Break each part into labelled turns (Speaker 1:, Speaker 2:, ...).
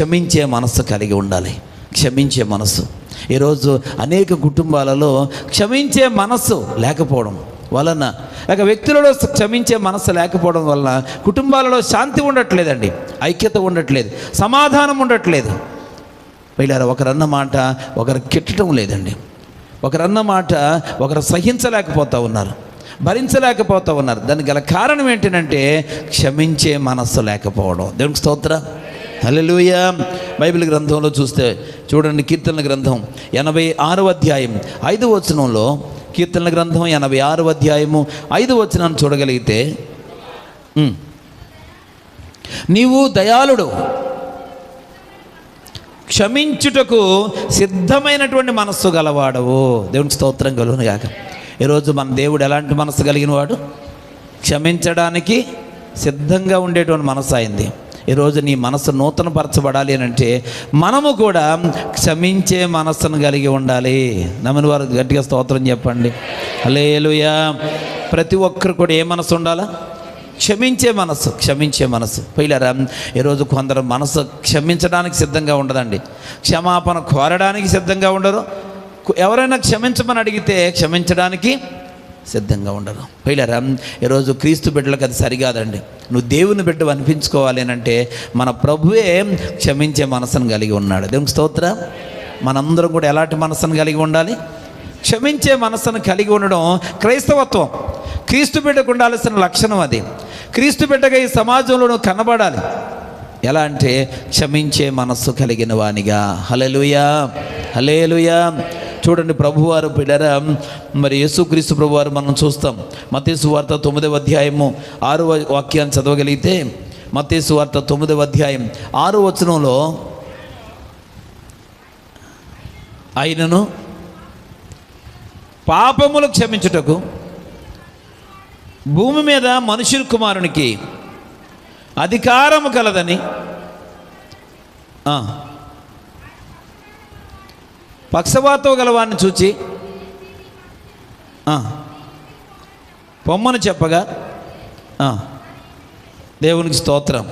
Speaker 1: క్షమించే మనస్సు కలిగి ఉండాలి. క్షమించే మనస్సు. ఈరోజు అనేక కుటుంబాలలో క్షమించే మనస్సు లేకపోవడం వలన, లేక వ్యక్తులలో క్షమించే మనస్సు లేకపోవడం వలన కుటుంబాలలో శాంతి ఉండట్లేదండి, ఐక్యత ఉండట్లేదు, సమాధానం ఉండట్లేదు. వీళ్ళారా ఒకరన్న మాట ఒకరు కిట్టడం లేదండి, ఒకరన్న మాట ఒకరు సహించలేకపోతూ ఉన్నారు, భరించలేకపోతూ ఉన్నారు. దానికి గల కారణం ఏంటంటే క్షమించే మనస్సు లేకపోవడం. దేవునికి స్తోత్రం, హల్లెలూయా. బైబిల్ గ్రంథంలో చూస్తే చూడండి, కీర్తనల గ్రంథం 86వ అధ్యాయం 5వ వచనంలో, కీర్తనల గ్రంథం 86వ అధ్యాయము 5వ వచనాన్ని చూడగలిగితే, నీవు దయాళుడు, క్షమించుటకు సిద్ధమైనటువంటి మనస్సు గలవాడవు. దేవునికి స్తోత్రం కలుగును గాక. ఈరోజు మన దేవుడు ఎలాంటి మనస్సు కలిగిన వాడు? క్షమించడానికి సిద్ధంగా ఉండేటువంటి మనసు అయింది. ఈరోజు నీ మనసు నూతనపరచబడాలి అని అంటే మనము కూడా క్షమించే మనస్సును కలిగి ఉండాలి. నమ్మని వారు గట్టిగా స్తోత్రం చెప్పండి, హల్లెలూయా. ప్రతి ఒక్కరు కూడా ఏ మనసు ఉండాలా? క్షమించే మనస్సు. క్షమించే మనస్సు. పిల్లరా, ఈరోజు కొందరు మనసు క్షమించడానికి సిద్ధంగా ఉండదండి, క్షమాపణ కోరడానికి సిద్ధంగా ఉండరు. ఎవరైనా క్షమించమని అడిగితే క్షమించడానికి సిద్ధంగా ఉండరు. పిల్లరా, ఈరోజు క్రీస్తు బిడ్డలకు అది సరికాదండి. నువ్వు దేవుని బిడ్డ అనిపించుకోవాలి అని అంటే మన ప్రభువే క్షమించే మనసును కలిగి ఉన్నాడు. దేవునికి స్తోత్రం. మనందరం కూడా ఎలాంటి మనసును కలిగి ఉండాలి? క్షమించే మనసును కలిగి ఉండడం క్రైస్తవత్వం. క్రీస్తు బిడ్డకు ఉండాల్సిన లక్షణం అది. క్రీస్తు బిడ్డగా ఈ సమాజంలో నువ్వు కనబడాలి. ఎలా అంటే క్షమించే మనస్సు కలిగిన వానిగా. హల్లెలూయా, హల్లెలూయా. చూడండి, ప్రభువారు పిల్లరా, మరి యేసుక్రీస్తు ప్రభువారు మనం చూస్తాం. మత్తయి సువార్త 9వ అధ్యాయము 6వ వాక్యాన్ని చదవగలిగితే, మత్తయి సువార్త 9వ అధ్యాయం 6వ వచనంలో, ఆయనను పాపములు క్షమించుటకు భూమి మీద మనుష్యుల కుమారునికి అధికారము కలదని, పక్షవాతం గలవాన్ని చూచి పొమ్మను చెప్పగా, దేవునికి స్తోత్రం.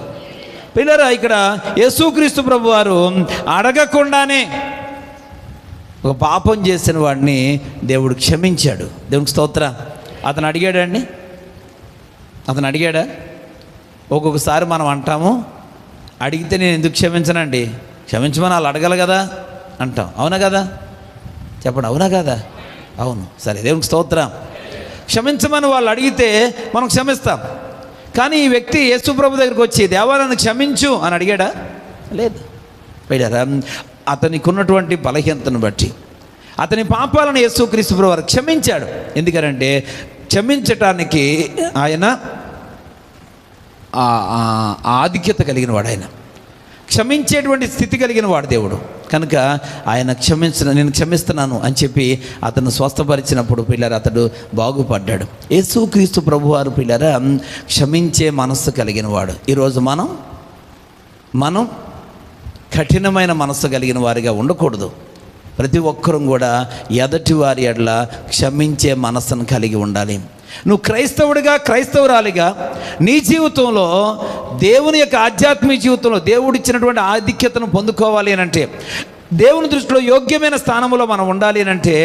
Speaker 1: పిల్లరా, ఇక్కడ యేసుక్రీస్తు ప్రభువారు అడగకుండానే ఒక పాపం చేసిన వాడిని దేవుడు క్షమించాడు. దేవునికి స్తోత్రం. అతను అడిగాడండి? అతను అడిగాడా? ఒక్కొక్కసారి మనం అంటాము, అడిగితే నేను ఎందుకు క్షమించనండి, క్షమించమని వాళ్ళు అడగల కదా అంటాం. అవునా కదా? చెప్పండి, అవునా కదా? అవును. సరే, దేవునికి స్తోత్రం. క్షమించమని వాళ్ళు అడిగితే మనం క్షమిస్తాం. కానీ ఈ వ్యక్తి యేసు ప్రభు దగ్గరికి వచ్చి, దేవా నన్ను క్షమించు అని అడిగాడా? లేదు. వెళ్ళారా? అతనికి ఉన్నటువంటి బలహీనతను బట్టి అతని పాపాలను యేసుక్రీస్తు ప్రభు వారు క్షమించాడు. ఎందుకంటే క్షమించటానికి ఆయన ఆధిక్యత కలిగిన వాడు, ఆయన క్షమించేటువంటి స్థితి కలిగిన వాడు దేవుడు. కనుక ఆయన నేను క్షమిస్తున్నాను అని చెప్పి అతను స్వస్థపరిచినప్పుడు పిల్లలు అతడు బాగుపడ్డాడు. యేసుక్రీస్తు ప్రభువారు పిల్లరా క్షమించే మనస్సు కలిగిన వాడు. ఈరోజు మనం కఠినమైన మనస్సు కలిగిన వారిగా ఉండకూడదు. ప్రతి ఒక్కరూ కూడా ఎదటి వారి ఎడల క్షమించే మనస్సును కలిగి ఉండాలి. నువ్వు క్రైస్తవుడిగా, క్రైస్తవురాలిగా నీ జీవితంలో దేవుని యొక్క ఆధ్యాత్మిక జీవితంలో దేవుడిచ్చినటువంటి ఆధిక్యతను పొందుకోవాలి అని అంటే, దేవుని దృష్టిలో యోగ్యమైన స్థానంలో మనం ఉండాలి అని అంటే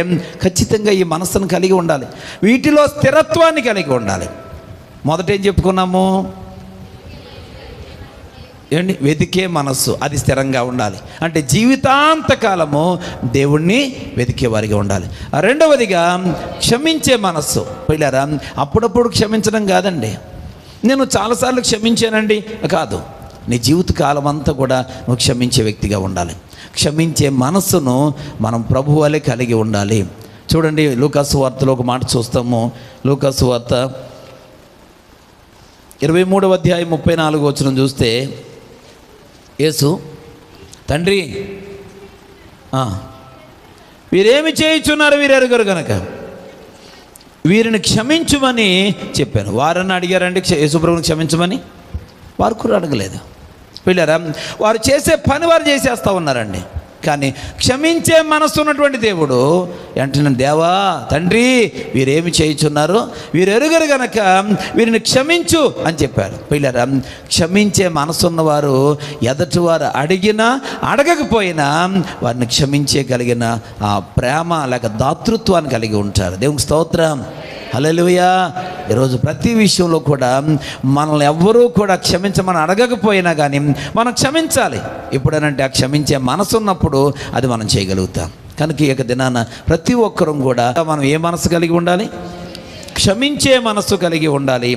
Speaker 1: ఖచ్చితంగా ఈ మనస్సును కలిగి ఉండాలి. వీటిలో స్థిరత్వాన్ని కలిగి ఉండాలి. మొదట ఏం చెప్పుకున్నాము? ఏంటి? వెతికే మనస్సు, అది స్థిరంగా ఉండాలి. అంటే జీవితాంతకాలము దేవుణ్ణి వెతికే వారిగా ఉండాలి. రెండవదిగా క్షమించే మనస్సు. పిల్లరా, అప్పుడప్పుడు క్షమించడం కాదండి, నేను చాలాసార్లు క్షమించానండి కాదు. నీ జీవితకాలం అంతా కూడా నువ్వు క్షమించే వ్యక్తిగా ఉండాలి. క్షమించే మనస్సును మనం ప్రభువు వలె కలిగి ఉండాలి. చూడండి, లూకాసు వార్తలో ఒక మాట చూస్తాము. లూకాసు వార్త 23వ అధ్యాయం 34వ వచనం చూస్తే, యేసు, తండ్రి వీరేమి చేయుచున్నారు వీరు ఎరుగరు గనక వీరిని క్షమించుమని చెప్పాను. వారన్నా అడిగారండి యేసుప్రభుని క్షమించమని? వారు కూడా అడగలేదు. పిల్లరా, వారు చేసే పని వారు చేసేస్తూ ఉన్నారండి. కానీ క్షమించే మనసు ఉన్నటువంటి దేవుడు వెంటనే, దేవా తండ్రి వీరేమి చేయుచున్నారో వీరు ఎరుగరు గనక వీరిని క్షమించు అని చెప్పారు. పిల్లరా, క్షమించే మనసు ఉన్నవారు ఎదటివారు అడిగినా అడగకపోయినా వారిని క్షమించగలిగిన ఆ ప్రేమ లేక దాతృత్వాన్ని కలిగి ఉంటారు. దేవునికి స్తోత్రం, హల్లెలూయా. ఈరోజు ప్రతి విషయంలో కూడా మనల్ని ఎవ్వరూ కూడా క్షమించమని అడగకపోయినా కానీ మనం క్షమించాలి. ఎప్పుడనంటే ఆ క్షమించే మనసు ఉన్నప్పుడు అది మనం చేయగలుగుతాం. కనుక ఈ యొక్క దినాన ప్రతి ఒక్కరూ కూడా మనం ఏ మనసు కలిగి ఉండాలి? క్షమించే మనస్సు కలిగి ఉండాలి.